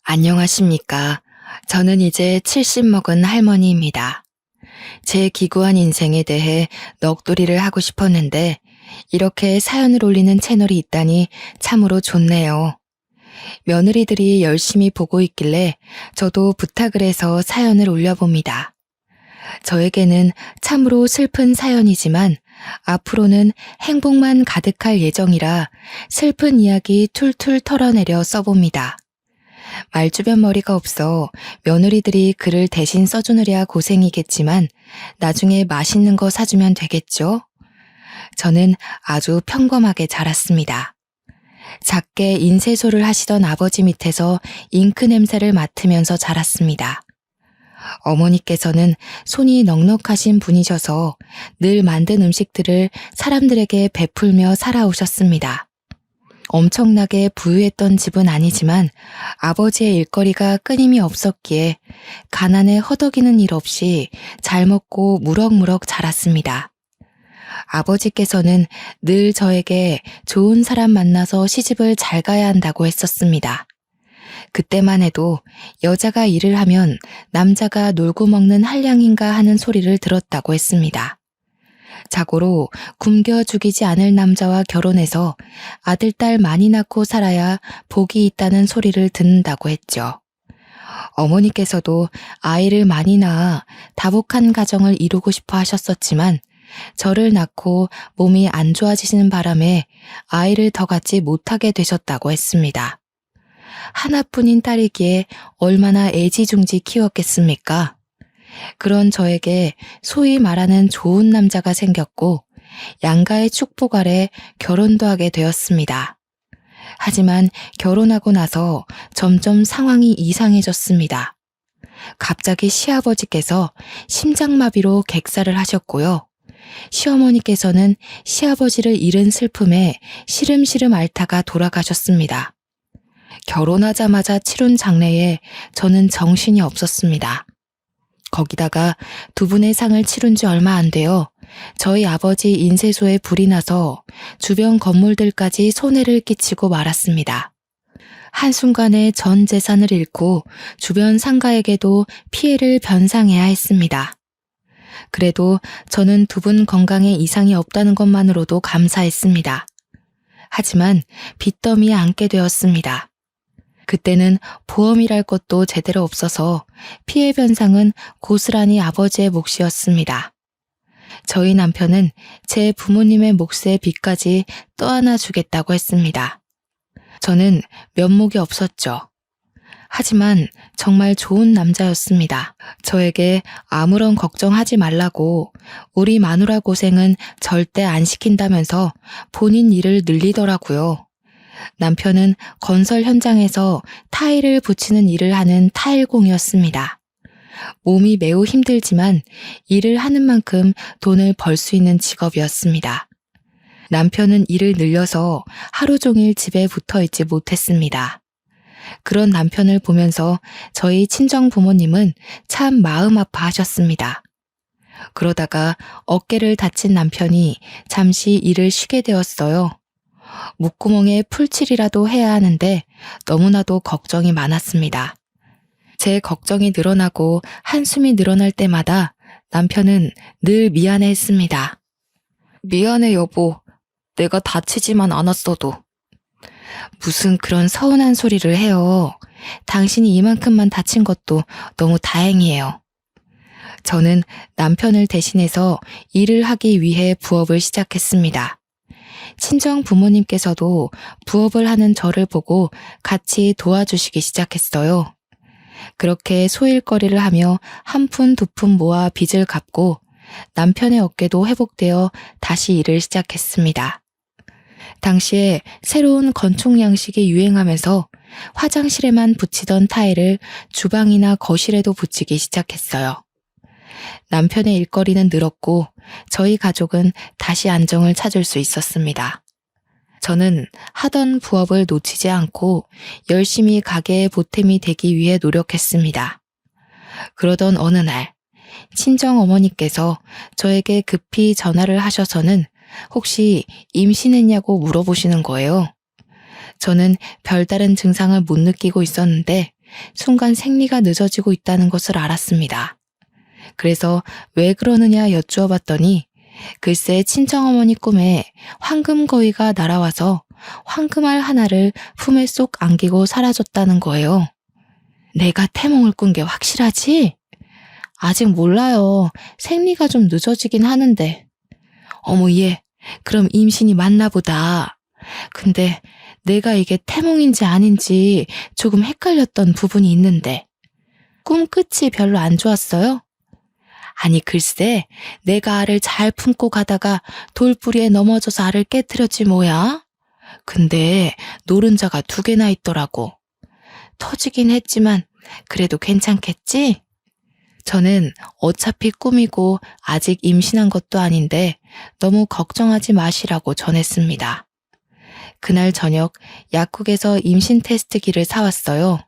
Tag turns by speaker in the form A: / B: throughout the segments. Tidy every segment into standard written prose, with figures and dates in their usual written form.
A: 안녕하십니까. 저는 이제 70 먹은 할머니입니다. 제 기구한 인생에 대해 넋두리를 하고 싶었는데 이렇게 사연을 올리는 채널이 있다니 참으로 좋네요. 며느리들이 열심히 보고 있길래 저도 부탁을 해서 사연을 올려봅니다. 저에게는 참으로 슬픈 사연이지만 앞으로는 행복만 가득할 예정이라 슬픈 이야기 툴툴 털어내려 써봅니다. 말주변 머리가 없어 며느리들이 글을 대신 써주느랴 고생이겠지만 나중에 맛있는 거 사주면 되겠죠? 저는 아주 평범하게 자랐습니다. 작게 인쇄소를 하시던 아버지 밑에서 잉크 냄새를 맡으면서 자랐습니다. 어머니께서는 손이 넉넉하신 분이셔서 늘 만든 음식들을 사람들에게 베풀며 살아오셨습니다. 엄청나게 부유했던 집은 아니지만 아버지의 일거리가 끊임이 없었기에 가난에 허덕이는 일 없이 잘 먹고 무럭무럭 자랐습니다. 아버지께서는 늘 저에게 좋은 사람 만나서 시집을 잘 가야 한다고 했었습니다. 그때만 해도 여자가 일을 하면 남자가 놀고 먹는 한량인가 하는 소리를 들었다고 했습니다. 자고로 굶겨 죽이지 않을 남자와 결혼해서 아들, 딸 많이 낳고 살아야 복이 있다는 소리를 듣는다고 했죠. 어머니께서도 아이를 많이 낳아 다복한 가정을 이루고 싶어 하셨었지만 저를 낳고 몸이 안 좋아지시는 바람에 아이를 더 갖지 못하게 되셨다고 했습니다. 하나뿐인 딸이기에 얼마나 애지중지 키웠겠습니까? 그런 저에게 소위 말하는 좋은 남자가 생겼고 양가의 축복 아래 결혼도 하게 되었습니다. 하지만 결혼하고 나서 점점 상황이 이상해졌습니다. 갑자기 시아버지께서 심장마비로 객사를 하셨고요. 시어머니께서는 시아버지를 잃은 슬픔에 시름시름 앓다가 돌아가셨습니다. 결혼하자마자 치룬 장례에 저는 정신이 없었습니다. 거기다가 두 분의 상을 치룬 지 얼마 안 되어 저희 아버지 인쇄소에 불이 나서 주변 건물들까지 손해를 끼치고 말았습니다. 한순간에 전 재산을 잃고 주변 상가에게도 피해를 변상해야 했습니다. 그래도 저는 두 분 건강에 이상이 없다는 것만으로도 감사했습니다. 하지만 빚더미에 앉게 되었습니다. 그때는 보험이랄 것도 제대로 없어서 피해 변상은 고스란히 아버지의 몫이었습니다. 저희 남편은 제 부모님의 몫의 빚까지 떠안아 주겠다고 했습니다. 저는 면목이 없었죠. 하지만 정말 좋은 남자였습니다. 저에게 아무런 걱정하지 말라고 우리 마누라 고생은 절대 안 시킨다면서 본인 일을 늘리더라고요. 남편은 건설 현장에서 타일을 붙이는 일을 하는 타일공이었습니다. 몸이 매우 힘들지만 일을 하는 만큼 돈을 벌 수 있는 직업이었습니다. 남편은 일을 늘려서 하루 종일 집에 붙어 있지 못했습니다. 그런 남편을 보면서 저희 친정 부모님은 참 마음 아파하셨습니다. 그러다가 어깨를 다친 남편이 잠시 일을 쉬게 되었어요. 목구멍에 풀칠이라도 해야 하는데 너무나도 걱정이 많았습니다. 제 걱정이 늘어나고 한숨이 늘어날 때마다 남편은 늘 미안해했습니다. 미안해 여보, 내가 다치지만 않았어도. 무슨 그런 서운한 소리를 해요. 당신이 이만큼만 다친 것도 너무 다행이에요. 저는 남편을 대신해서 일을 하기 위해 부업을 시작했습니다. 친정 부모님께서도 부업을 하는 저를 보고 같이 도와주시기 시작했어요. 그렇게 소일거리를 하며 한 푼 두 푼 모아 빚을 갚고 남편의 어깨도 회복되어 다시 일을 시작했습니다. 당시에 새로운 건축 양식이 유행하면서 화장실에만 붙이던 타일을 주방이나 거실에도 붙이기 시작했어요. 남편의 일거리는 늘었고 저희 가족은 다시 안정을 찾을 수 있었습니다. 저는 하던 부업을 놓치지 않고 열심히 가게의 보탬이 되기 위해 노력했습니다. 그러던 어느 날 친정 어머니께서 저에게 급히 전화를 하셔서는 혹시 임신했냐고 물어보시는 거예요. 저는 별다른 증상을 못 느끼고 있었는데 순간 생리가 늦어지고 있다는 것을 알았습니다. 그래서 왜 그러느냐 여쭈어 봤더니 글쎄 친정어머니 꿈에 황금거위가 날아와서 황금알 하나를 품에 쏙 안기고 사라졌다는 거예요. 내가 태몽을 꾼 게 확실하지? 아직 몰라요. 생리가 좀 늦어지긴 하는데. 어머 얘, 그럼 임신이 맞나 보다. 근데 내가 이게 태몽인지 아닌지 조금 헷갈렸던 부분이 있는데. 꿈 끝이 별로 안 좋았어요? 아니 글쎄 내가 알을 잘 품고 가다가 돌부리에 넘어져서 알을 깨트렸지 뭐야. 근데 노른자가 2개나 있더라고. 터지긴 했지만 그래도 괜찮겠지? 저는 어차피 꿈이고 아직 임신한 것도 아닌데 너무 걱정하지 마시라고 전했습니다. 그날 저녁 약국에서 임신 테스트기를 사왔어요.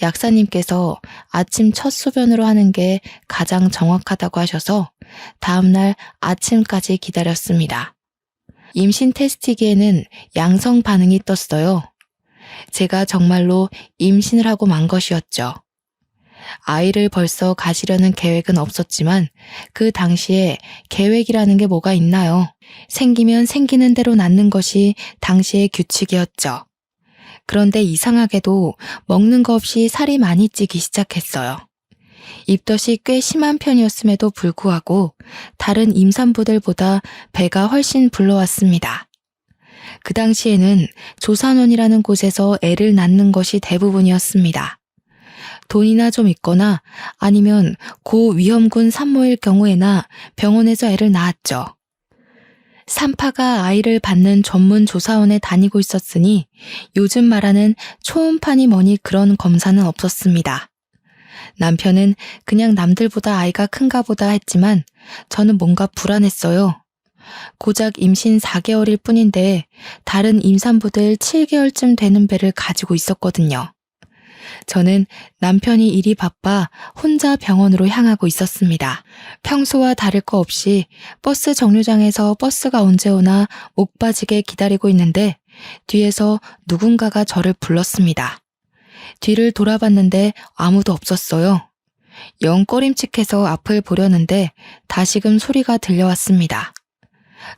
A: 약사님께서 아침 첫 소변으로 하는 게 가장 정확하다고 하셔서 다음날 아침까지 기다렸습니다. 임신 테스트기에는 양성 반응이 떴어요. 제가 정말로 임신을 하고 만 것이었죠. 아이를 벌써 가지려는 계획은 없었지만 그 당시에 계획이라는 게 뭐가 있나요? 생기면 생기는 대로 낳는 것이 당시의 규칙이었죠. 그런데 이상하게도 먹는 거 없이 살이 많이 찌기 시작했어요. 입덧이 꽤 심한 편이었음에도 불구하고 다른 임산부들보다 배가 훨씬 불러왔습니다. 그 당시에는 조산원이라는 곳에서 애를 낳는 것이 대부분이었습니다. 돈이나 좀 있거나 아니면 고위험군 산모일 경우에나 병원에서 애를 낳았죠. 산파가 아이를 받는 전문 조사원에 다니고 있었으니 요즘 말하는 초음파니 뭐니 그런 검사는 없었습니다. 남편은 그냥 남들보다 아이가 큰가 보다 했지만 저는 뭔가 불안했어요. 고작 임신 4개월일 뿐인데 다른 임산부들 7개월쯤 되는 배를 가지고 있었거든요. 저는 남편이 일이 바빠 혼자 병원으로 향하고 있었습니다. 평소와 다를 거 없이 버스 정류장에서 버스가 언제 오나 목 빠지게 기다리고 있는데 뒤에서 누군가가 저를 불렀습니다. 뒤를 돌아봤는데 아무도 없었어요. 영 꺼림칙해서 앞을 보려는데 다시금 소리가 들려왔습니다.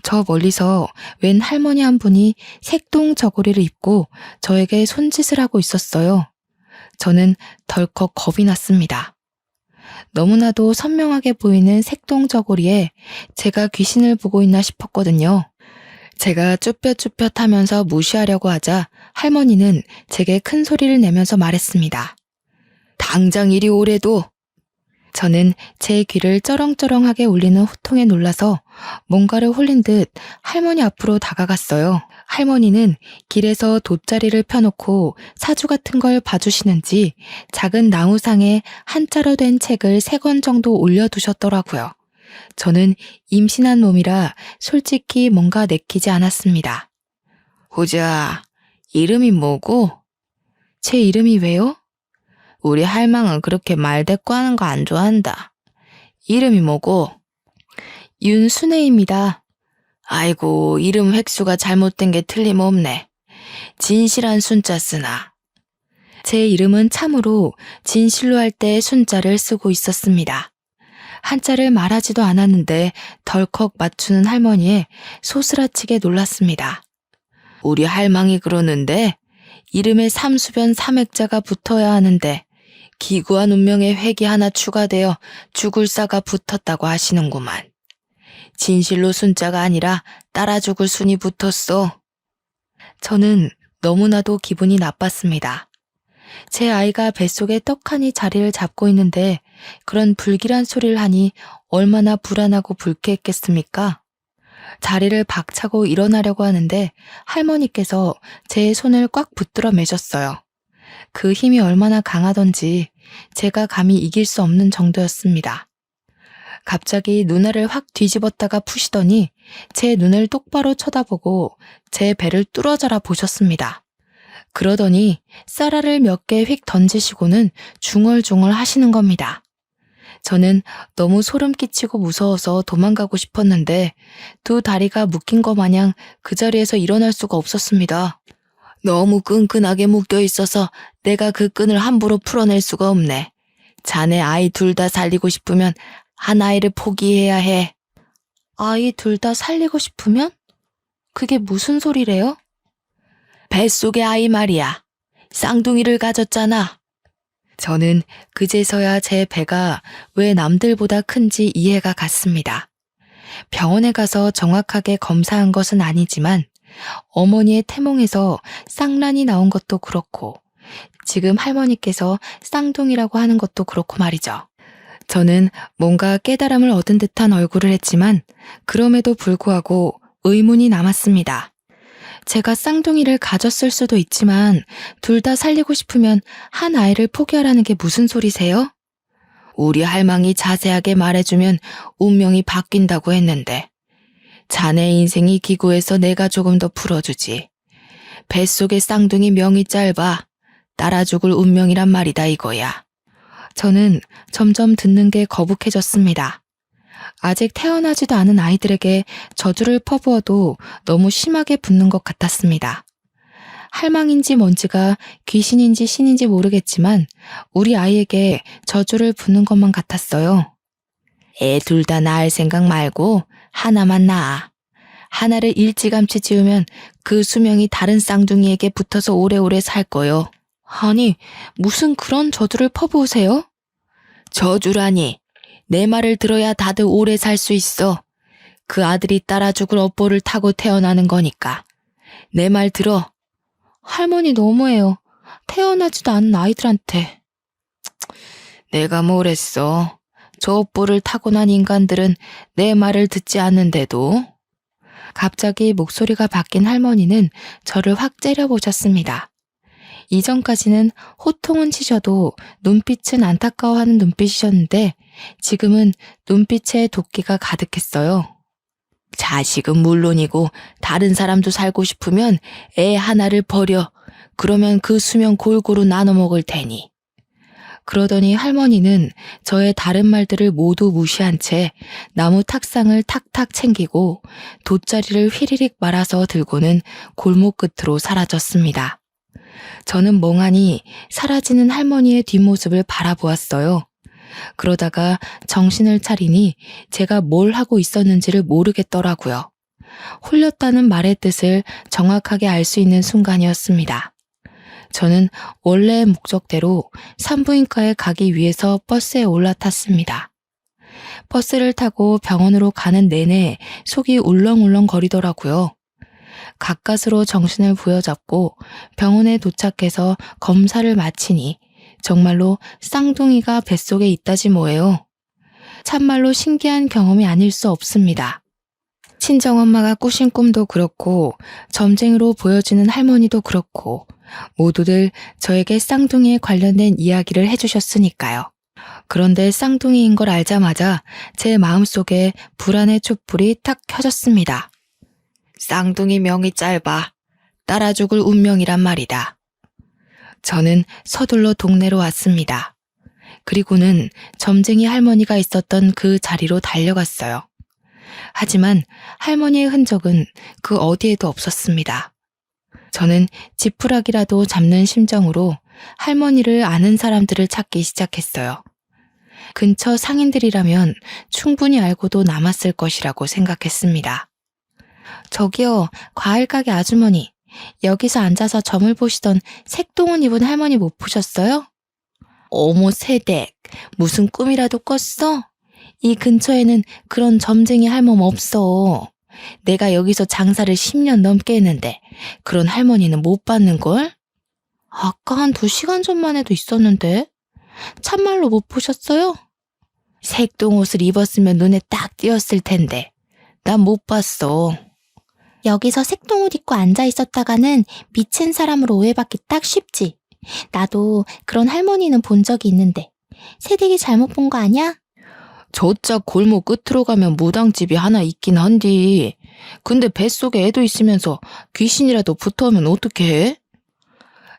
A: 저 멀리서 웬 할머니 한 분이 색동 저고리를 입고 저에게 손짓을 하고 있었어요. 저는 덜컥 겁이 났습니다. 너무나도 선명하게 보이는 색동 저고리에 제가 귀신을 보고 있나 싶었거든요. 제가 쭈뼛쭈뼛 하면서 무시하려고 하자 할머니는 제게 큰 소리를 내면서 말했습니다. 당장 이리 오래도. 저는 제 귀를 쩌렁쩌렁하게 울리는 호통에 놀라서 뭔가를 홀린 듯 할머니 앞으로 다가갔어요. 할머니는 길에서 돗자리를 펴놓고 사주 같은 걸 봐주시는지 작은 나무상에 한자로 된 책을 3권 정도 올려두셨더라고요. 저는 임신한 몸이라 솔직히 뭔가 내키지 않았습니다. 보자, 이름이 뭐고? 제 이름이 왜요? 우리 할망은 그렇게 말대꾸하는 거 안 좋아한다. 이름이 뭐고? 윤순애입니다. 아이고, 이름 획수가 잘못된 게 틀림없네. 진실한 순자 쓰나. 제 이름은 참으로 진실로 할 때 순자를 쓰고 있었습니다. 한자를 말하지도 않았는데 덜컥 맞추는 할머니에 소스라치게 놀랐습니다. 우리 할망이 그러는데 이름에 삼수변 삼액자가 붙어야 하는데 기구한 운명의 획이 하나 추가되어 죽을 사가 붙었다고 하시는구만. 진실로 순자가 아니라 따라 죽을 순이 붙었어. 저는 너무나도 기분이 나빴습니다. 제 아이가 뱃속에 떡하니 자리를 잡고 있는데 그런 불길한 소리를 하니 얼마나 불안하고 불쾌했겠습니까? 자리를 박차고 일어나려고 하는데 할머니께서 제 손을 꽉 붙들어 매셨어요. 그 힘이 얼마나 강하던지 제가 감히 이길 수 없는 정도였습니다. 갑자기 눈알을 확 뒤집었다가 푸시더니 제 눈을 똑바로 쳐다보고 제 배를 뚫어져라 보셨습니다. 그러더니 쌀알을 몇 개 휙 던지시고는 중얼중얼 하시는 겁니다. 저는 너무 소름 끼치고 무서워서 도망가고 싶었는데 2 다리가 묶인 것 마냥 그 자리에서 일어날 수가 없었습니다. 너무 끈끈하게 묶여 있어서 내가 그 끈을 함부로 풀어낼 수가 없네. 자네 아이 둘 다 살리고 싶으면 한 아이를 포기해야 해. 아이 둘 다 살리고 싶으면? 그게 무슨 소리래요? 뱃속의 아이 말이야. 쌍둥이를 가졌잖아. 저는 그제서야 제 배가 왜 남들보다 큰지 이해가 갔습니다. 병원에 가서 정확하게 검사한 것은 아니지만 어머니의 태몽에서 쌍란이 나온 것도 그렇고 지금 할머니께서 쌍둥이라고 하는 것도 그렇고 말이죠. 저는 뭔가 깨달음을 얻은 듯한 얼굴을 했지만 그럼에도 불구하고 의문이 남았습니다. 제가 쌍둥이를 가졌을 수도 있지만 둘 다 살리고 싶으면 한 아이를 포기하라는 게 무슨 소리세요? 우리 할망이 자세하게 말해주면 운명이 바뀐다고 했는데 자네 인생이 기구해서 내가 조금 더 풀어주지. 뱃속의 쌍둥이 명이 짧아 따라 죽을 운명이란 말이다 이거야. 저는 점점 듣는 게 거북해졌습니다. 아직 태어나지도 않은 아이들에게 저주를 퍼부어도 너무 심하게 붙는 것 같았습니다. 할망인지 뭔지가 귀신인지 신인지 모르겠지만 우리 아이에게 저주를 붓는 것만 같았어요. 애 둘 다 낳을 생각 말고 하나만 낳아. 하나를 일찌감치 지으면 그 수명이 다른 쌍둥이에게 붙어서 오래오래 살 거요. 아니, 무슨 그런 저주를 퍼부으세요? 저주라니. 내 말을 들어야 다들 오래 살 수 있어. 그 아들이 따라 죽을 업보를 타고 태어나는 거니까. 내 말 들어. 할머니 너무해요. 태어나지도 않은 아이들한테. 내가 뭘 했어. 저 업보를 타고난 인간들은 내 말을 듣지 않는데도. 갑자기 목소리가 바뀐 할머니는 저를 확 째려보셨습니다. 이전까지는 호통은 치셔도 눈빛은 안타까워하는 눈빛이셨는데 지금은 눈빛에 도끼가 가득했어요. 자식은 물론이고 다른 사람도 살고 싶으면 애 하나를 버려. 그러면 그 수명 골고루 나눠 먹을 테니. 그러더니 할머니는 저의 다른 말들을 모두 무시한 채 나무 탁상을 탁탁 챙기고 돗자리를 휘리릭 말아서 들고는 골목 끝으로 사라졌습니다. 저는 멍하니 사라지는 할머니의 뒷모습을 바라보았어요. 그러다가 정신을 차리니 제가 뭘 하고 있었는지를 모르겠더라고요. 홀렸다는 말의 뜻을 정확하게 알 수 있는 순간이었습니다. 저는 원래의 목적대로 산부인과에 가기 위해서 버스에 올라탔습니다. 버스를 타고 병원으로 가는 내내 속이 울렁울렁 거리더라고요. 가까스로 정신을 부여잡고 병원에 도착해서 검사를 마치니 정말로 쌍둥이가 뱃속에 있다지 뭐예요. 참말로 신기한 경험이 아닐 수 없습니다. 친정엄마가 꾸신 꿈도 그렇고 점쟁이로 보여지는 할머니도 그렇고 모두들 저에게 쌍둥이에 관련된 이야기를 해주셨으니까요. 그런데 쌍둥이인 걸 알자마자 제 마음속에 불안의 촛불이 탁 켜졌습니다. 쌍둥이 명이 짧아 따라 죽을 운명이란 말이다. 저는 서둘러 동네로 왔습니다. 그리고는 점쟁이 할머니가 있었던 그 자리로 달려갔어요. 하지만 할머니의 흔적은 그 어디에도 없었습니다. 저는 지푸라기라도 잡는 심정으로 할머니를 아는 사람들을 찾기 시작했어요. 근처 상인들이라면 충분히 알고도 남았을 것이라고 생각했습니다. 저기요, 과일가게 아주머니. 여기서 앉아서 점을 보시던 색동옷 입은 할머니 못 보셨어요? 어머 세댁, 무슨 꿈이라도 꿨어? 이 근처에는 그런 점쟁이 할멈 없어. 내가 여기서 장사를 10년 넘게 했는데 그런 할머니는 못 봤는걸? 아까 한 2시간 전만 해도 있었는데 참말로 못 보셨어요? 색동옷을 입었으면 눈에 딱 띄었을 텐데 난 못 봤어. 여기서 색동옷 입고 앉아 있었다가는 미친 사람으로 오해받기 딱 쉽지. 나도 그런 할머니는 본 적이 있는데 새댁이 잘못 본 거 아니야? 저짝 골목 끝으로 가면 무당집이 하나 있긴 한디. 근데 뱃속에 애도 있으면서 귀신이라도 붙어오면 어떡해?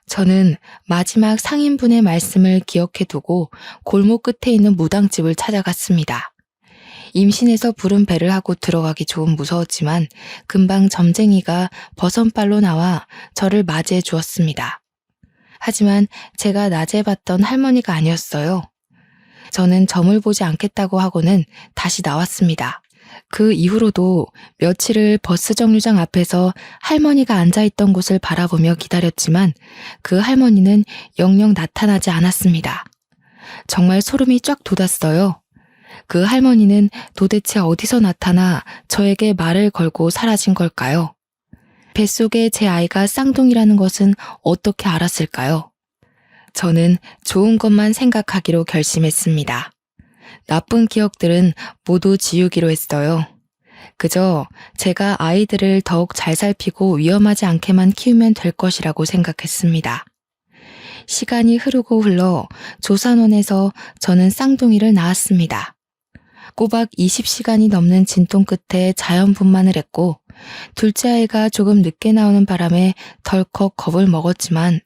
A: 저는 마지막 상인분의 말씀을 기억해두고 골목 끝에 있는 무당집을 찾아갔습니다. 임신해서 부른 배를 하고 들어가기 좀 무서웠지만 금방 점쟁이가 버선발로 나와 저를 맞이해 주었습니다. 하지만 제가 낮에 봤던 할머니가 아니었어요. 저는 점을 보지 않겠다고 하고는 다시 나왔습니다. 그 이후로도 며칠을 버스 정류장 앞에서 할머니가 앉아있던 곳을 바라보며 기다렸지만 그 할머니는 영영 나타나지 않았습니다. 정말 소름이 쫙 돋았어요. 그 할머니는 도대체 어디서 나타나 저에게 말을 걸고 사라진 걸까요? 뱃속에 제 아이가 쌍둥이라는 것은 어떻게 알았을까요? 저는 좋은 것만 생각하기로 결심했습니다. 나쁜 기억들은 모두 지우기로 했어요. 그저 제가 아이들을 더욱 잘 살피고 위험하지 않게만 키우면 될 것이라고 생각했습니다. 시간이 흐르고 흘러 조산원에서 저는 쌍둥이를 낳았습니다. 꼬박 20시간이 넘는 진통 끝에 자연분만을 했고 둘째 아이가 조금 늦게 나오는 바람에 덜컥 겁을 먹었지만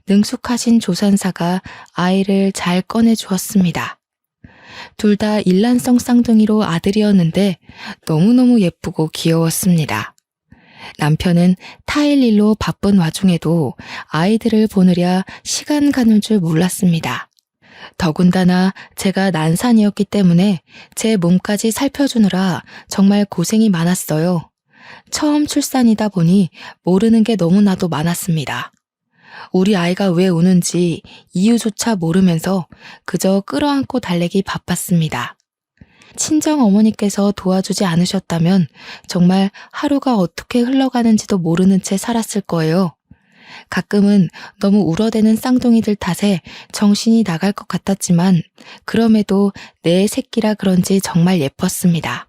A: 능숙하신 조산사가 아이를 잘 꺼내주었습니다. 둘 다 일란성 쌍둥이로 아들이었는데 너무너무 예쁘고 귀여웠습니다. 남편은 타일 일로 바쁜 와중에도 아이들을 보느랴 시간 가는 줄 몰랐습니다. 더군다나 제가 난산이었기 때문에 제 몸까지 살펴주느라 정말 고생이 많았어요. 처음 출산이다 보니 모르는 게 너무나도 많았습니다. 우리 아이가 왜 우는지 이유조차 모르면서 그저 끌어안고 달래기 바빴습니다. 친정 어머니께서 도와주지 않으셨다면 정말 하루가 어떻게 흘러가는지도 모르는 채 살았을 거예요. 가끔은 너무 울어대는 쌍둥이들 탓에 정신이 나갈 것 같았지만 그럼에도 내 새끼라 그런지 정말 예뻤습니다.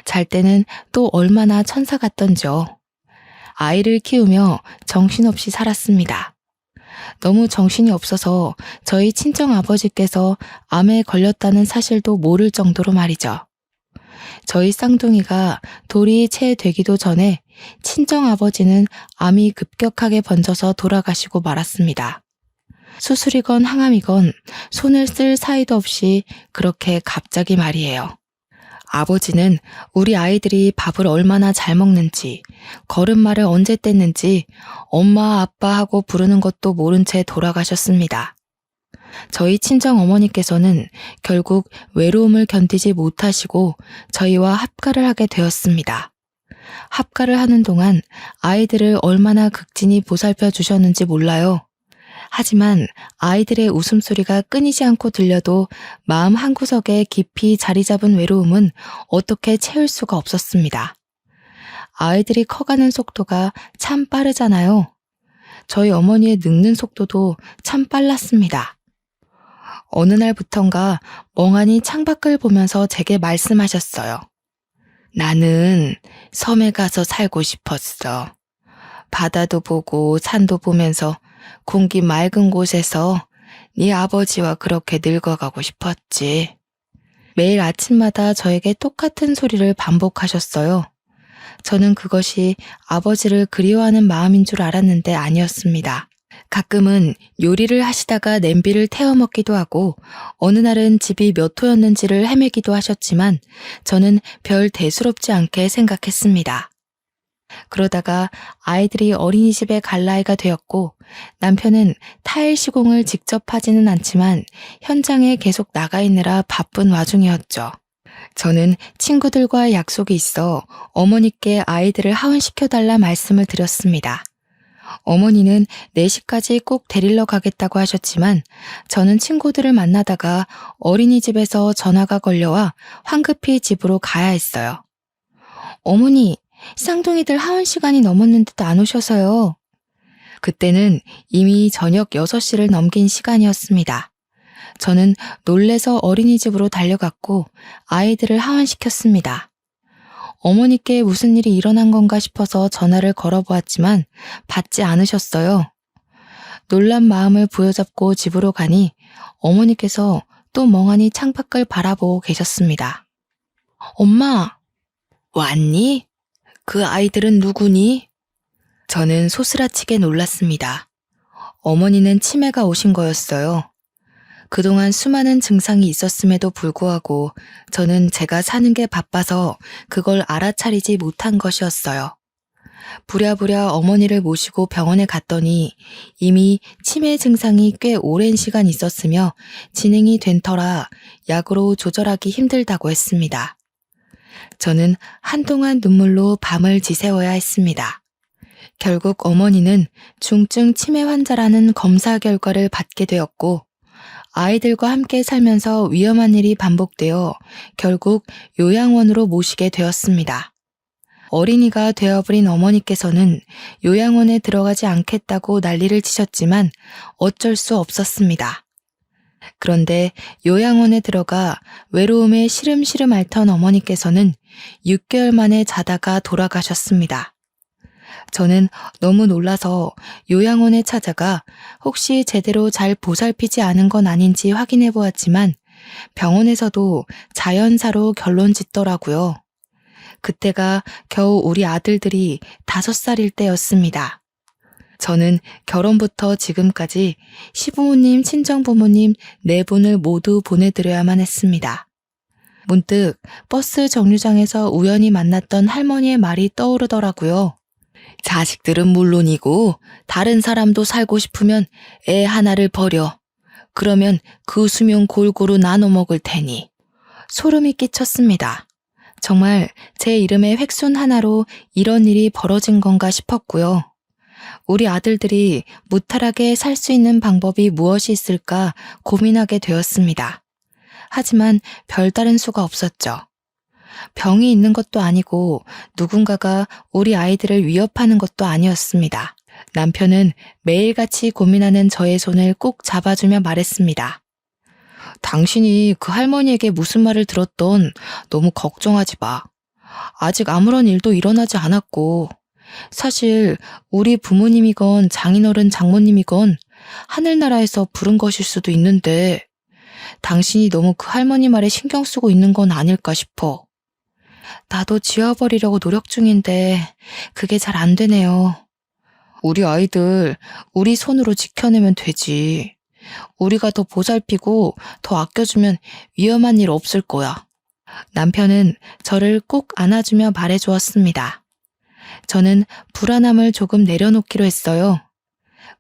A: 잘 때는 또 얼마나 천사 같던지요. 아이를 키우며 정신없이 살았습니다. 너무 정신이 없어서 저희 친정아버지께서 암에 걸렸다는 사실도 모를 정도로 말이죠. 저희 쌍둥이가 돌이 채 되기도 전에 친정아버지는 암이 급격하게 번져서 돌아가시고 말았습니다. 수술이건 항암이건 손을 쓸 사이도 없이 그렇게 갑자기 말이에요. 아버지는 우리 아이들이 밥을 얼마나 잘 먹는지, 걸음마를 언제 뗐는지 엄마 아빠 하고 부르는 것도 모른 채 돌아가셨습니다. 저희 친정 어머니께서는 결국 외로움을 견디지 못하시고 저희와 합가를 하게 되었습니다. 합가를 하는 동안 아이들을 얼마나 극진히 보살펴 주셨는지 몰라요. 하지만 아이들의 웃음소리가 끊이지 않고 들려도 마음 한구석에 깊이 자리 잡은 외로움은 어떻게 채울 수가 없었습니다. 아이들이 커가는 속도가 참 빠르잖아요. 저희 어머니의 늙는 속도도 참 빨랐습니다. 어느 날부턴가 멍하니 창밖을 보면서 제게 말씀하셨어요. 나는 섬에 가서 살고 싶었어. 바다도 보고 산도 보면서 공기 맑은 곳에서 네 아버지와 그렇게 늙어가고 싶었지. 매일 아침마다 저에게 똑같은 소리를 반복하셨어요. 저는 그것이 아버지를 그리워하는 마음인 줄 알았는데 아니었습니다. 가끔은 요리를 하시다가 냄비를 태워 먹기도 하고 어느 날은 집이 몇 호였는지를 헤매기도 하셨지만 저는 별 대수롭지 않게 생각했습니다. 그러다가 아이들이 어린이집에 갈 나이가 되었고 남편은 타일 시공을 직접 하지는 않지만 현장에 계속 나가 있느라 바쁜 와중이었죠. 저는 친구들과 약속이 있어 어머니께 아이들을 하원시켜달라 말씀을 드렸습니다. 어머니는 4시까지 꼭 데리러 가겠다고 하셨지만 저는 친구들을 만나다가 어린이집에서 전화가 걸려와 황급히 집으로 가야 했어요. 어머니, 쌍둥이들 하원 시간이 넘었는데도 안 오셔서요. 그때는 이미 저녁 6시를 넘긴 시간이었습니다. 저는 놀래서 어린이집으로 달려갔고 아이들을 하원시켰습니다. 어머니께 무슨 일이 일어난 건가 싶어서 전화를 걸어보았지만 받지 않으셨어요. 놀란 마음을 부여잡고 집으로 가니 어머니께서 또 멍하니 창밖을 바라보고 계셨습니다. 엄마, 왔니? 그 아이들은 누구니? 저는 소스라치게 놀랐습니다. 어머니는 치매가 오신 거였어요. 그동안 수많은 증상이 있었음에도 불구하고 저는 제가 사는 게 바빠서 그걸 알아차리지 못한 것이었어요. 부랴부랴 어머니를 모시고 병원에 갔더니 이미 치매 증상이 꽤 오랜 시간 있었으며 진행이 된 터라 약으로 조절하기 힘들다고 했습니다. 저는 한동안 눈물로 밤을 지새워야 했습니다. 결국 어머니는 중증 치매 환자라는 검사 결과를 받게 되었고 아이들과 함께 살면서 위험한 일이 반복되어 결국 요양원으로 모시게 되었습니다. 어린이가 되어버린 어머니께서는 요양원에 들어가지 않겠다고 난리를 치셨지만 어쩔 수 없었습니다. 그런데 요양원에 들어가 외로움에 시름시름 앓던 어머니께서는 6개월 만에 자다가 돌아가셨습니다. 저는 너무 놀라서 요양원에 찾아가 혹시 제대로 잘 보살피지 않은 건 아닌지 확인해 보았지만 병원에서도 자연사로 결론 짓더라고요. 그때가 겨우 우리 아들들이 5살일 때였습니다. 저는 결혼부터 지금까지 시부모님, 친정부모님 4분을 모두 보내드려야만 했습니다. 문득 버스 정류장에서 우연히 만났던 할머니의 말이 떠오르더라고요. 자식들은 물론이고 다른 사람도 살고 싶으면 애 하나를 버려. 그러면 그 수명 골고루 나눠 먹을 테니. 소름이 끼쳤습니다. 정말 제 이름의 획순 하나로 이런 일이 벌어진 건가 싶었고요. 우리 아들들이 무탈하게 살 수 있는 방법이 무엇이 있을까 고민하게 되었습니다. 하지만 별다른 수가 없었죠. 병이 있는 것도 아니고 누군가가 우리 아이들을 위협하는 것도 아니었습니다. 남편은 매일같이 고민하는 저의 손을 꼭 잡아주며 말했습니다. 당신이 그 할머니에게 무슨 말을 들었던 너무 걱정하지 마. 아직 아무런 일도 일어나지 않았고 사실 우리 부모님이건 장인어른 장모님이건 하늘나라에서 부른 것일 수도 있는데 당신이 너무 그 할머니 말에 신경 쓰고 있는 건 아닐까 싶어. 나도 지워버리려고 노력 중인데 그게 잘 안 되네요. 우리 아이들 우리 손으로 지켜내면 되지. 우리가 더 보살피고 더 아껴주면 위험한 일 없을 거야. 남편은 저를 꼭 안아주며 말해주었습니다. 저는 불안함을 조금 내려놓기로 했어요.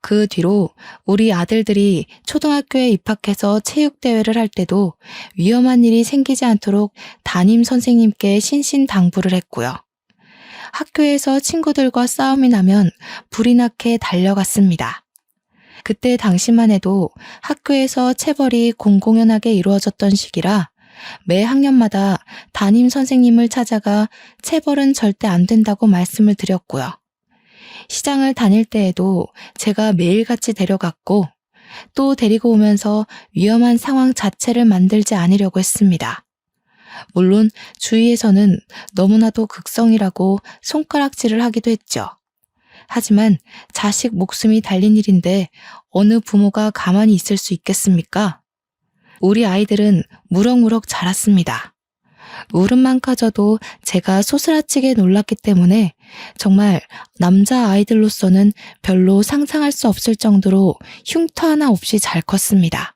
A: 그 뒤로 우리 아들들이 초등학교에 입학해서 체육대회를 할 때도 위험한 일이 생기지 않도록 담임 선생님께 신신당부를 했고요. 학교에서 친구들과 싸움이 나면 불이 나게 달려갔습니다. 그때 당시만 해도 학교에서 체벌이 공공연하게 이루어졌던 시기라 매 학년마다 담임 선생님을 찾아가 체벌은 절대 안 된다고 말씀을 드렸고요. 시장을 다닐 때에도 제가 매일같이 데려갔고 또 데리고 오면서 위험한 상황 자체를 만들지 않으려고 했습니다. 물론 주위에서는 너무나도 극성이라고 손가락질을 하기도 했죠. 하지만 자식 목숨이 달린 일인데 어느 부모가 가만히 있을 수 있겠습니까? 우리 아이들은 무럭무럭 자랐습니다. 울음만까져도 제가 소스라치게 놀랐기 때문에 정말 남자 아이들로서는 별로 상상할 수 없을 정도로 흉터 하나 없이 잘 컸습니다.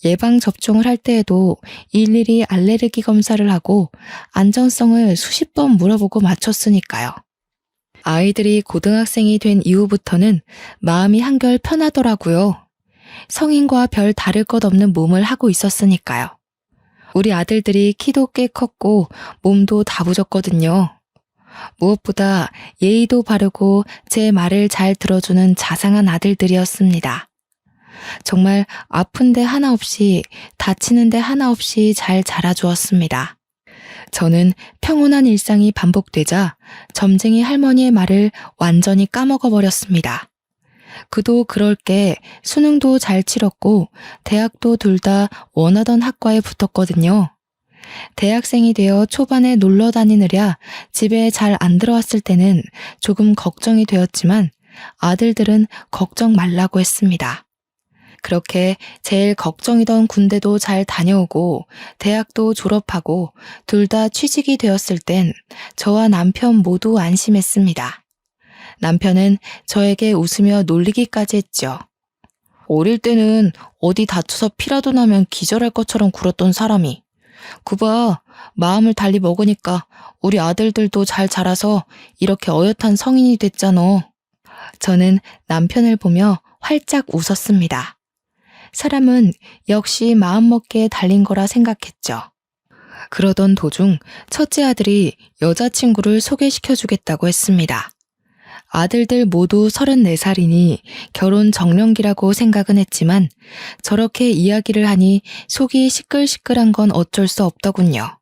A: 예방접종을 할 때에도 일일이 알레르기 검사를 하고 안전성을 수십 번 물어보고 맞췄으니까요. 아이들이 고등학생이 된 이후부터는 마음이 한결 편하더라고요. 성인과 별 다를 것 없는 몸을 하고 있었으니까요. 우리 아들들이 키도 꽤 컸고 몸도 다부졌거든요. 무엇보다 예의도 바르고 제 말을 잘 들어주는 자상한 아들들이었습니다. 정말 아픈데 하나 없이 다치는데 하나 없이 잘 자라주었습니다. 저는 평온한 일상이 반복되자 점쟁이 할머니의 말을 완전히 까먹어버렸습니다. 그도 그럴 게 수능도 잘 치렀고 대학도 둘 다 원하던 학과에 붙었거든요. 대학생이 되어 초반에 놀러 다니느랴 집에 잘 안 들어왔을 때는 조금 걱정이 되었지만 아들들은 걱정 말라고 했습니다. 그렇게 제일 걱정이던 군대도 잘 다녀오고 대학도 졸업하고 둘 다 취직이 되었을 땐 저와 남편 모두 안심했습니다. 남편은 저에게 웃으며 놀리기까지 했죠. 어릴 때는 어디 다쳐서 피라도 나면 기절할 것처럼 굴었던 사람이 그봐 마음을 달리 먹으니까 우리 아들들도 잘 자라서 이렇게 어엿한 성인이 됐잖아. 저는 남편을 보며 활짝 웃었습니다. 사람은 역시 마음먹기에 달린 거라 생각했죠. 그러던 도중 첫째 아들이 여자친구를 소개시켜주겠다고 했습니다. 아들들 모두 34살이니 결혼 정년기라고 생각은 했지만 저렇게 이야기를 하니 속이 시끌시끌한 건 어쩔 수 없더군요.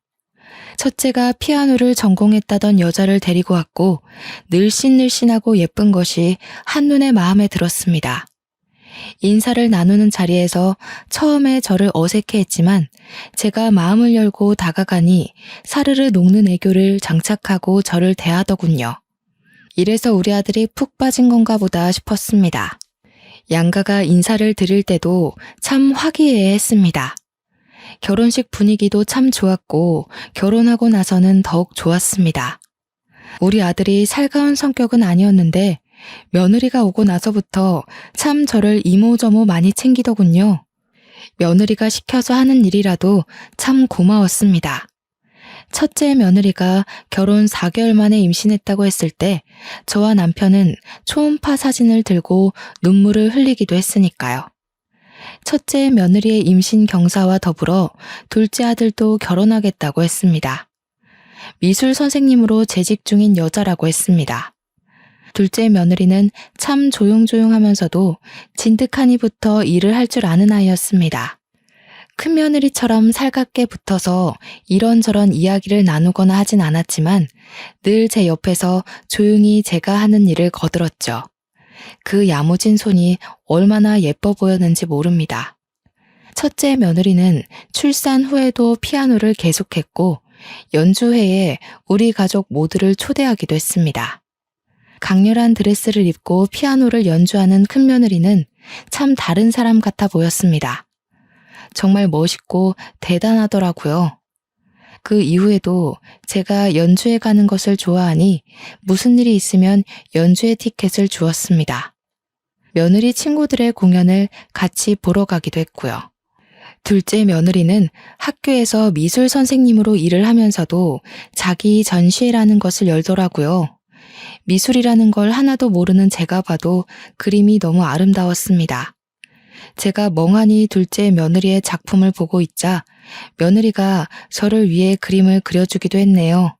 A: 첫째가 피아노를 전공했다던 여자를 데리고 왔고 늘씬늘씬하고 예쁜 것이 한눈에 마음에 들었습니다. 인사를 나누는 자리에서 처음에 저를 어색해했지만 제가 마음을 열고 다가가니 사르르 녹는 애교를 장착하고 저를 대하더군요. 이래서 우리 아들이 푹 빠진 건가 보다 싶었습니다. 양가가 인사를 드릴 때도 참 화기애애했습니다. 결혼식 분위기도 참 좋았고 결혼하고 나서는 더욱 좋았습니다. 우리 아들이 살가운 성격은 아니었는데 며느리가 오고 나서부터 참 저를 이모저모 많이 챙기더군요. 며느리가 시켜서 하는 일이라도 참 고마웠습니다. 첫째 며느리가 결혼 4개월 만에 임신했다고 했을 때 저와 남편은 초음파 사진을 들고 눈물을 흘리기도 했으니까요. 첫째 며느리의 임신 경사와 더불어 둘째 아들도 결혼하겠다고 했습니다. 미술 선생님으로 재직 중인 여자라고 했습니다. 둘째 며느리는 참 조용조용하면서도 진득하니부터 일을 할 줄 아는 아이였습니다. 큰 며느리처럼 살갑게 붙어서 이런저런 이야기를 나누거나 하진 않았지만 늘 제 옆에서 조용히 제가 하는 일을 거들었죠. 그 야무진 손이 얼마나 예뻐 보였는지 모릅니다. 첫째 며느리는 출산 후에도 피아노를 계속했고 연주회에 우리 가족 모두를 초대하기도 했습니다. 강렬한 드레스를 입고 피아노를 연주하는 큰 며느리는 참 다른 사람 같아 보였습니다. 정말 멋있고 대단하더라고요. 그 이후에도 제가 연주회 가는 것을 좋아하니 무슨 일이 있으면 연주회 티켓을 주었습니다. 며느리 친구들의 공연을 같이 보러 가기도 했고요. 둘째 며느리는 학교에서 미술 선생님으로 일을 하면서도 자기 전시회라는 것을 열더라고요. 미술이라는 걸 하나도 모르는 제가 봐도 그림이 너무 아름다웠습니다. 제가 멍하니 둘째 며느리의 작품을 보고 있자 며느리가 저를 위해 그림을 그려주기도 했네요.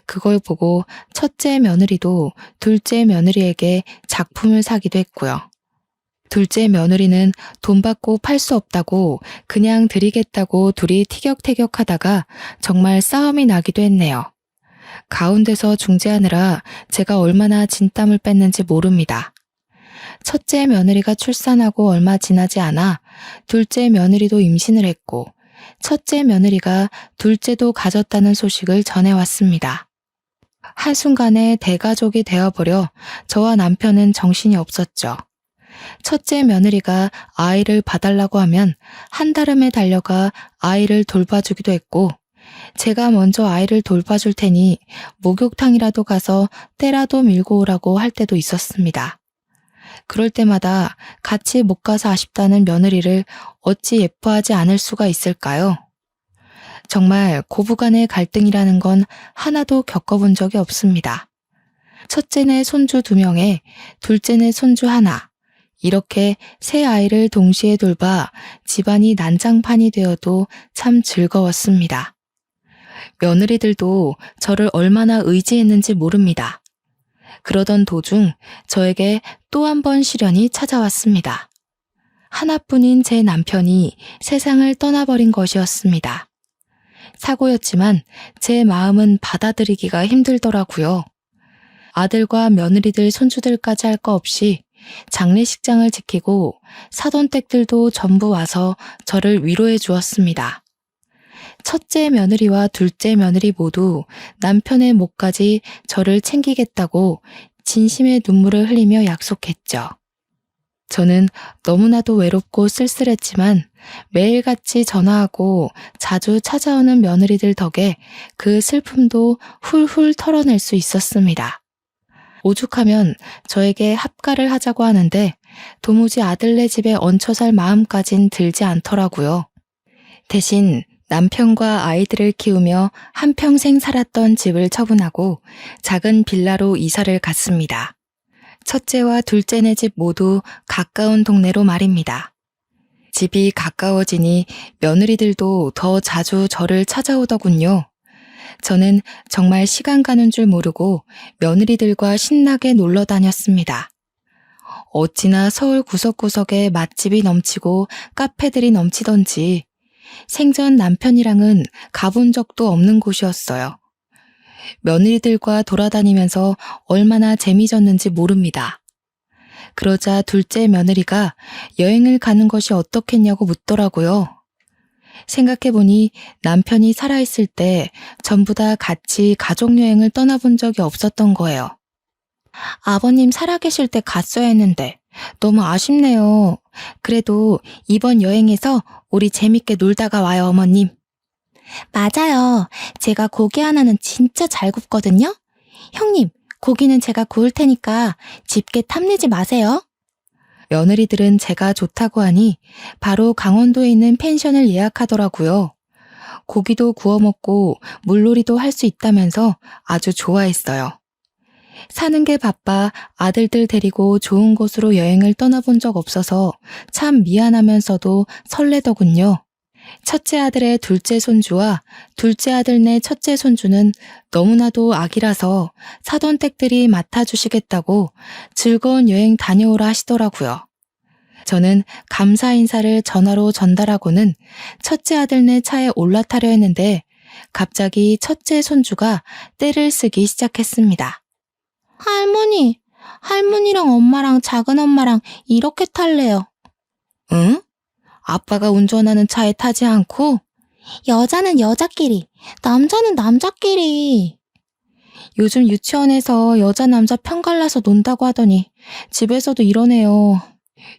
A: 그걸 보고 첫째 며느리도 둘째 며느리에게 작품을 사기도 했고요. 둘째 며느리는 돈 받고 팔 수 없다고 그냥 드리겠다고 둘이 티격태격하다가 정말 싸움이 나기도 했네요. 가운데서 중재하느라 제가 얼마나 진땀을 뺐는지 모릅니다. 첫째 며느리가 출산하고 얼마 지나지 않아 둘째 며느리도 임신을 했고 첫째 며느리가 둘째도 가졌다는 소식을 전해왔습니다. 한순간에 대가족이 되어버려 저와 남편은 정신이 없었죠. 첫째 며느리가 아이를 봐달라고 하면 한달음에 달려가 아이를 돌봐주기도 했고 제가 먼저 아이를 돌봐줄 테니 목욕탕이라도 가서 때라도 밀고 오라고 할 때도 있었습니다. 그럴 때마다 같이 못 가서 아쉽다는 며느리를 어찌 예뻐하지 않을 수가 있을까요? 정말 고부간의 갈등이라는 건 하나도 겪어본 적이 없습니다. 첫째네 손주 2명에 둘째네 손주 하나, 이렇게 세 아이를 동시에 돌봐 집안이 난장판이 되어도 참 즐거웠습니다. 며느리들도 저를 얼마나 의지했는지 모릅니다. 그러던 도중 저에게 또 한 번 시련이 찾아왔습니다. 하나뿐인 제 남편이 세상을 떠나버린 것이었습니다. 사고였지만 제 마음은 받아들이기가 힘들더라고요. 아들과 며느리들 손주들까지 할 거 없이 장례식장을 지키고 사돈 댁들도 전부 와서 저를 위로해 주었습니다. 첫째 며느리와 둘째 며느리 모두 남편의 몫까지 저를 챙기겠다고 진심의 눈물을 흘리며 약속했죠. 저는 너무나도 외롭고 쓸쓸했지만 매일같이 전화하고 자주 찾아오는 며느리들 덕에 그 슬픔도 훌훌 털어낼 수 있었습니다. 오죽하면 저에게 합가를 하자고 하는데 도무지 아들네 집에 얹혀 살 마음까진 들지 않더라고요. 대신 남편과 아이들을 키우며 한평생 살았던 집을 처분하고 작은 빌라로 이사를 갔습니다. 첫째와 둘째네 집 모두 가까운 동네로 말입니다. 집이 가까워지니 며느리들도 더 자주 저를 찾아오더군요. 저는 정말 시간 가는 줄 모르고 며느리들과 신나게 놀러 다녔습니다. 어찌나 서울 구석구석에 맛집이 넘치고 카페들이 넘치던지 생전 남편이랑은 가본 적도 없는 곳이었어요. 며느리들과 돌아다니면서 얼마나 재미졌는지 모릅니다. 그러자 둘째 며느리가 여행을 가는 것이 어떻겠냐고 묻더라고요. 생각해보니 남편이 살아있을 때 전부 다 같이 가족여행을 떠나본 적이 없었던 거예요. 아버님 살아계실 때 갔어야 했는데 너무 아쉽네요. 그래도 이번 여행에서 우리 재밌게 놀다가 와요, 어머님. 맞아요. 제가 고기 하나는 진짜 잘 굽거든요. 형님, 고기는 제가 구울 테니까 집게 탐내지 마세요. 며느리들은 제가 좋다고 하니 바로 강원도에 있는 펜션을 예약하더라고요. 고기도 구워 먹고 물놀이도 할 수 있다면서 아주 좋아했어요. 사는 게 바빠 아들들 데리고 좋은 곳으로 여행을 떠나본 적 없어서 참 미안하면서도 설레더군요. 첫째 아들의 둘째 손주와 둘째 아들네 첫째 손주는 너무나도 아기라서 사돈 댁들이 맡아주시겠다고 즐거운 여행 다녀오라 하시더라고요. 저는 감사 인사를 전화로 전달하고는 첫째 아들네 차에 올라타려 했는데 갑자기 첫째 손주가 떼를 쓰기 시작했습니다. 할머니랑 엄마랑 작은 엄마랑 이렇게 탈래요. 응? 아빠가 운전하는 차에 타지 않고? 여자는 여자끼리, 남자는 남자끼리. 요즘 유치원에서 여자 남자 편갈라서 논다고 하더니 집에서도 이러네요.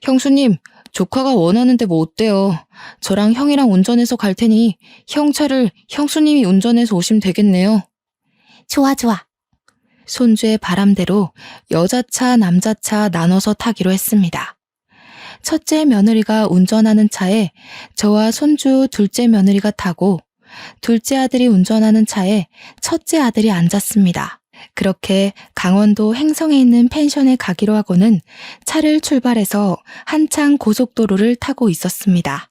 A: 형수님, 조카가 원하는데 뭐 어때요? 저랑 형이랑 운전해서 갈 테니 형 차를 형수님이 운전해서 오시면 되겠네요. 좋아. 손주의 바람대로 여자차, 남자차 나눠서 타기로 했습니다. 첫째 며느리가 운전하는 차에 저와 손주 둘째 며느리가 타고 둘째 아들이 운전하는 차에 첫째 아들이 앉았습니다. 그렇게 강원도 횡성에 있는 펜션에 가기로 하고는 차를 출발해서 한창 고속도로를 타고 있었습니다.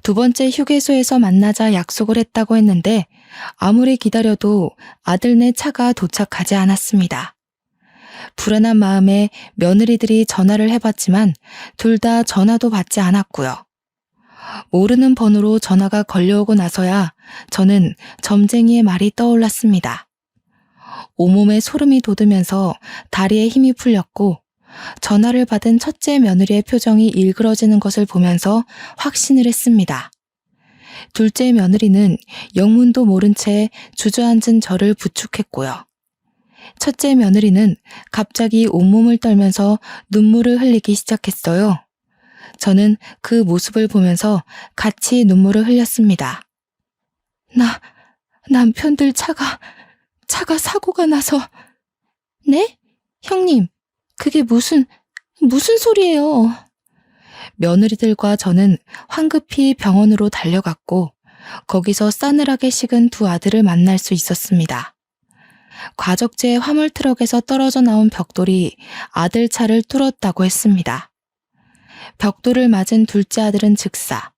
A: 두 번째 휴게소에서 만나자 약속을 했다고 했는데 아무리 기다려도 아들네 차가 도착하지 않았습니다. 불안한 마음에 며느리들이 전화를 해봤지만 둘 다 전화도 받지 않았고요. 모르는 번호로 전화가 걸려오고 나서야 저는 점쟁이의 말이 떠올랐습니다. 온몸에 소름이 돋으면서 다리에 힘이 풀렸고 전화를 받은 첫째 며느리의 표정이 일그러지는 것을 보면서 확신을 했습니다. 둘째 며느리는 영문도 모른 채 주저앉은 저를 부축했고요. 첫째 며느리는 갑자기 온몸을 떨면서 눈물을 흘리기 시작했어요. 저는 그 모습을 보면서 같이 눈물을 흘렸습니다. 남편들 차가 사고가 나서. 네? 형님, 그게 무슨 소리예요? 며느리들과 저는 황급히 병원으로 달려갔고 거기서 싸늘하게 식은 두 아들을 만날 수 있었습니다. 과적제 화물 트럭에서 떨어져 나온 벽돌이 아들 차를 뚫었다고 했습니다. 벽돌을 맞은 둘째 아들은 즉사,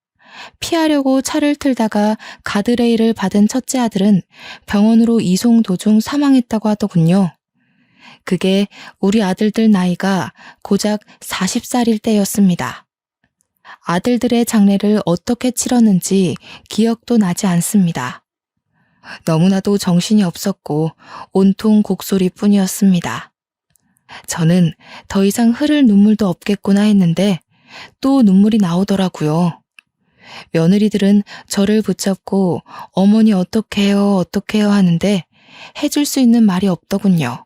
A: 피하려고 차를 틀다가 가드레일을 받은 첫째 아들은 병원으로 이송 도중 사망했다고 하더군요. 그게 우리 아들들 나이가 고작 40살일 때였습니다. 아들들의 장례를 어떻게 치렀는지 기억도 나지 않습니다. 너무나도 정신이 없었고 온통 곡소리뿐이었습니다. 저는 더 이상 흐를 눈물도 없겠구나 했는데 또 눈물이 나오더라고요. 며느리들은 저를 붙잡고 어머니 어떡해요 하는데 해줄 수 있는 말이 없더군요.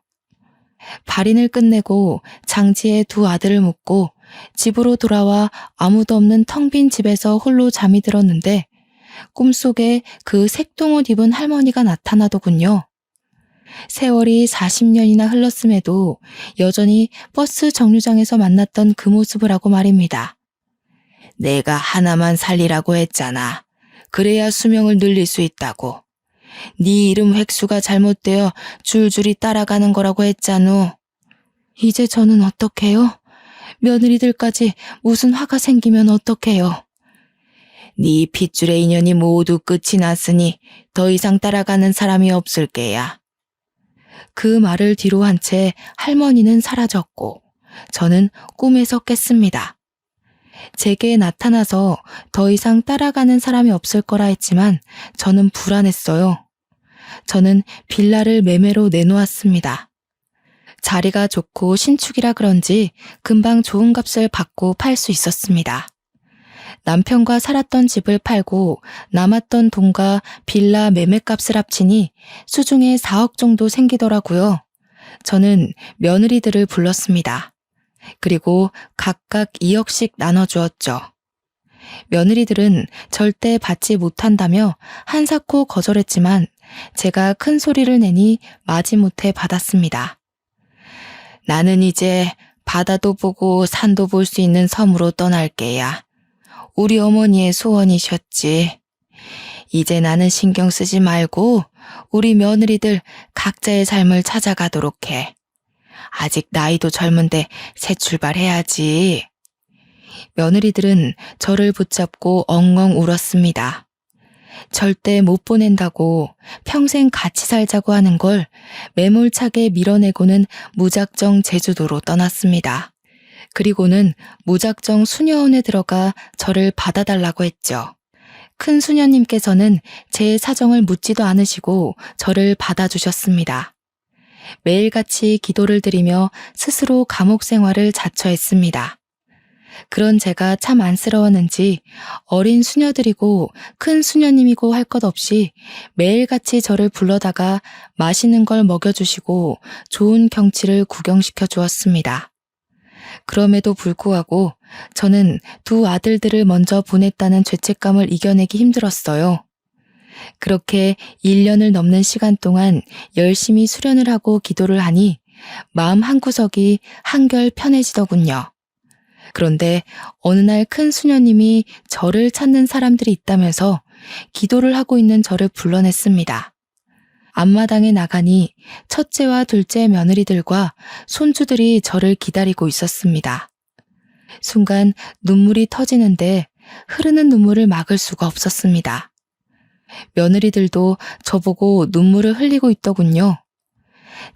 A: 발인을 끝내고 장지에 두 아들을 묻고 집으로 돌아와 아무도 없는 텅 빈 집에서 홀로 잠이 들었는데 꿈속에 그 색동옷 입은 할머니가 나타나더군요. 세월이 40년이나 흘렀음에도 여전히 버스 정류장에서 만났던 그 모습을 하고 말입니다. 내가 하나만 살리라고 했잖아. 그래야 수명을 늘릴 수 있다고. 네 이름 획수가 잘못되어 줄줄이 따라가는 거라고 했잖우. 이제 저는 어떡해요? 며느리들까지 무슨 화가 생기면 어떡해요? 네 핏줄의 인연이 모두 끝이 났으니 더 이상 따라가는 사람이 없을 게야. 그 말을 뒤로 한 채 할머니는 사라졌고 저는 꿈에서 깼습니다. 제게 나타나서 더 이상 따라가는 사람이 없을 거라 했지만 저는 불안했어요. 저는 빌라를 매매로 내놓았습니다. 자리가 좋고 신축이라 그런지 금방 좋은 값을 받고 팔 수 있었습니다. 남편과 살았던 집을 팔고 남았던 돈과 빌라 매매값을 합치니 수중에 4억 정도 생기더라고요. 저는 며느리들을 불렀습니다. 그리고 각각 2억씩 나눠주었죠. 며느리들은 절대 받지 못한다며 한사코 거절했지만 제가 큰 소리를 내니 마지못해 받았습니다. 나는 이제 바다도 보고 산도 볼 수 있는 섬으로 떠날게야. 우리 어머니의 소원이셨지. 이제 나는 신경 쓰지 말고 우리 며느리들 각자의 삶을 찾아가도록 해. 아직 나이도 젊은데 새 출발해야지. 며느리들은 저를 붙잡고 엉엉 울었습니다. 절대 못 보낸다고 평생 같이 살자고 하는 걸 매몰차게 밀어내고는 무작정 제주도로 떠났습니다. 그리고는 무작정 수녀원에 들어가 저를 받아달라고 했죠. 큰 수녀님께서는 제 사정을 묻지도 않으시고 저를 받아주셨습니다. 매일같이 기도를 드리며 스스로 감옥 생활을 자처했습니다. 그런 제가 참 안쓰러웠는지 어린 수녀들이고 큰 수녀님이고 할 것 없이 매일같이 저를 불러다가 맛있는 걸 먹여주시고 좋은 경치를 구경시켜 주었습니다. 그럼에도 불구하고 저는 두 아들들을 먼저 보냈다는 죄책감을 이겨내기 힘들었어요. 그렇게 1년을 넘는 시간 동안 열심히 수련을 하고 기도를 하니 마음 한구석이 한결 편해지더군요. 그런데 어느 날 큰 수녀님이 저를 찾는 사람들이 있다면서 기도를 하고 있는 저를 불러냈습니다. 앞마당에 나가니 첫째와 둘째 며느리들과 손주들이 저를 기다리고 있었습니다. 순간 눈물이 터지는데 흐르는 눈물을 막을 수가 없었습니다. 며느리들도 저보고 눈물을 흘리고 있더군요.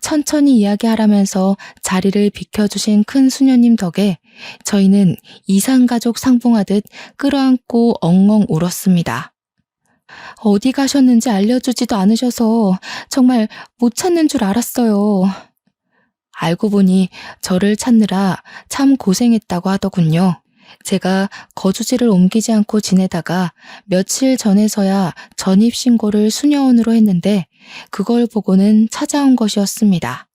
A: 천천히 이야기하라면서 자리를 비켜주신 큰 수녀님 덕에 저희는 이산가족 상봉하듯 끌어안고 엉엉 울었습니다. 어디 가셨는지 알려주지도 않으셔서 정말 못 찾는 줄 알았어요. 알고 보니 저를 찾느라 참 고생했다고 하더군요. 제가 거주지를 옮기지 않고 지내다가 며칠 전에서야 전입신고를 수녀원으로 했는데 그걸 보고는 찾아온 것이었습니다.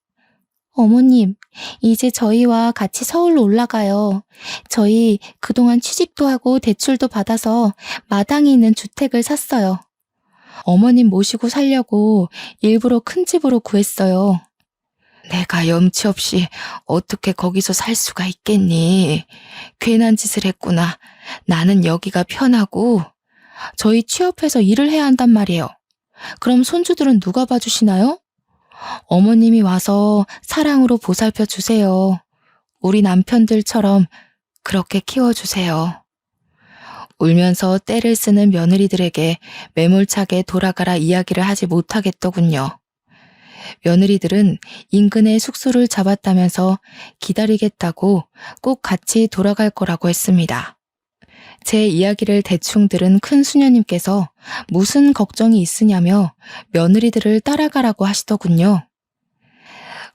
A: 어머님, 이제 저희와 같이 서울로 올라가요. 저희 그동안 취직도 하고 대출도 받아서 마당에 있는 주택을 샀어요. 어머님 모시고 살려고 일부러 큰 집으로 구했어요. 내가 염치 없이 어떻게 거기서 살 수가 있겠니? 괜한 짓을 했구나. 나는 여기가 편하고 저희 취업해서 일을 해야 한단 말이에요. 그럼 손주들은 누가 봐주시나요? 어머님이 와서 사랑으로 보살펴 주세요. 우리 남편들처럼 그렇게 키워주세요. 울면서 떼를 쓰는 며느리들에게 매몰차게 돌아가라 이야기를 하지 못하겠더군요. 며느리들은 인근에 숙소를 잡았다면서 기다리겠다고 꼭 같이 돌아갈 거라고 했습니다. 제 이야기를 대충 들은 큰 수녀님께서 무슨 걱정이 있으냐며 며느리들을 따라가라고 하시더군요.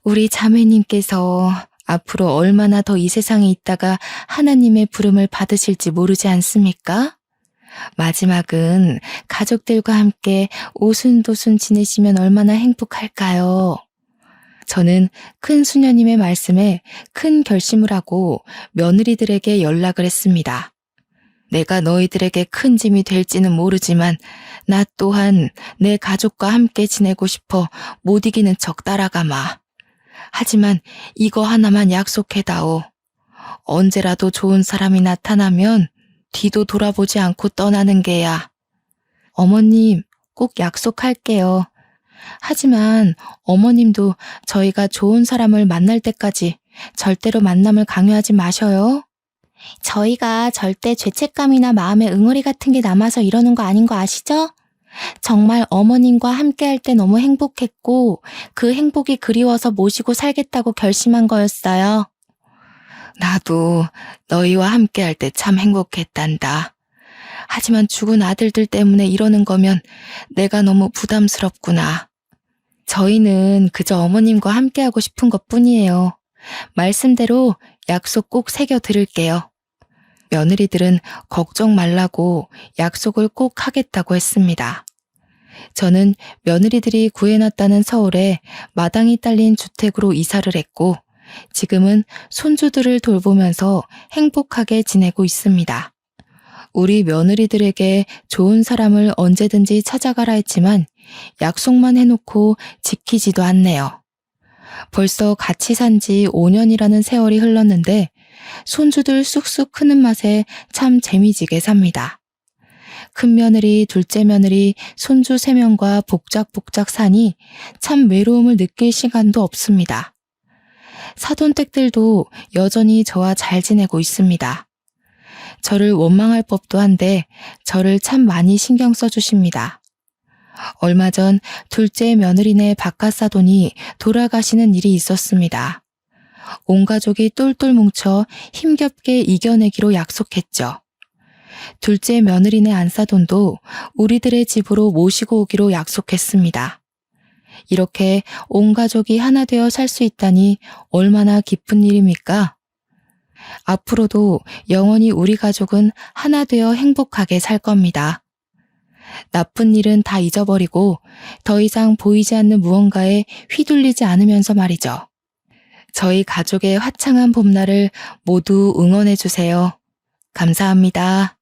A: 우리 자매님께서 앞으로 얼마나 더 이 세상에 있다가 하나님의 부름을 받으실지 모르지 않습니까? 마지막은 가족들과 함께 오순도순 지내시면 얼마나 행복할까요? 저는 큰 수녀님의 말씀에 큰 결심을 하고 며느리들에게 연락을 했습니다. 내가 너희들에게 큰 짐이 될지는 모르지만 나 또한 내 가족과 함께 지내고 싶어 못 이기는 척 따라가마. 하지만 이거 하나만 약속해다오. 언제라도 좋은 사람이 나타나면 뒤도 돌아보지 않고 떠나는 게야. 어머님, 꼭 약속할게요. 하지만 어머님도 저희가 좋은 사람을 만날 때까지 절대로 만남을 강요하지 마셔요. 저희가 절대 죄책감이나 마음의 응어리 같은 게 남아서 이러는 거 아닌 거 아시죠? 정말 어머님과 함께 할 때 너무 행복했고 그 행복이 그리워서 모시고 살겠다고 결심한 거였어요. 나도 너희와 함께 할 때 참 행복했단다. 하지만 죽은 아들들 때문에 이러는 거면 내가 너무 부담스럽구나. 저희는 그저 어머님과 함께하고 싶은 것뿐이에요. 말씀대로 약속 꼭 새겨 드릴게요. 며느리들은 걱정 말라고 약속을 꼭 하겠다고 했습니다. 저는 며느리들이 구해놨다는 서울에 마당이 딸린 주택으로 이사를 했고 지금은 손주들을 돌보면서 행복하게 지내고 있습니다. 우리 며느리들에게 좋은 사람을 언제든지 찾아가라 했지만 약속만 해놓고 지키지도 않네요. 벌써 같이 산 지 5년이라는 세월이 흘렀는데 손주들 쑥쑥 크는 맛에 참 재미지게 삽니다. 큰 며느리, 둘째 며느리, 손주 3명과 복작복작 사니 참 외로움을 느낄 시간도 없습니다. 사돈댁들도 여전히 저와 잘 지내고 있습니다. 저를 원망할 법도 한데 저를 참 많이 신경 써주십니다. 얼마 전 둘째 며느리네 바깥사돈이 돌아가시는 일이 있었습니다. 온 가족이 똘똘 뭉쳐 힘겹게 이겨내기로 약속했죠. 둘째 며느리네 안사돈도 우리들의 집으로 모시고 오기로 약속했습니다. 이렇게 온 가족이 하나 되어 살 수 있다니 얼마나 기쁜 일입니까? 앞으로도 영원히 우리 가족은 하나 되어 행복하게 살 겁니다. 나쁜 일은 다 잊어버리고 더 이상 보이지 않는 무언가에 휘둘리지 않으면서 말이죠. 저희 가족의 화창한 봄날을 모두 응원해 주세요. 감사합니다.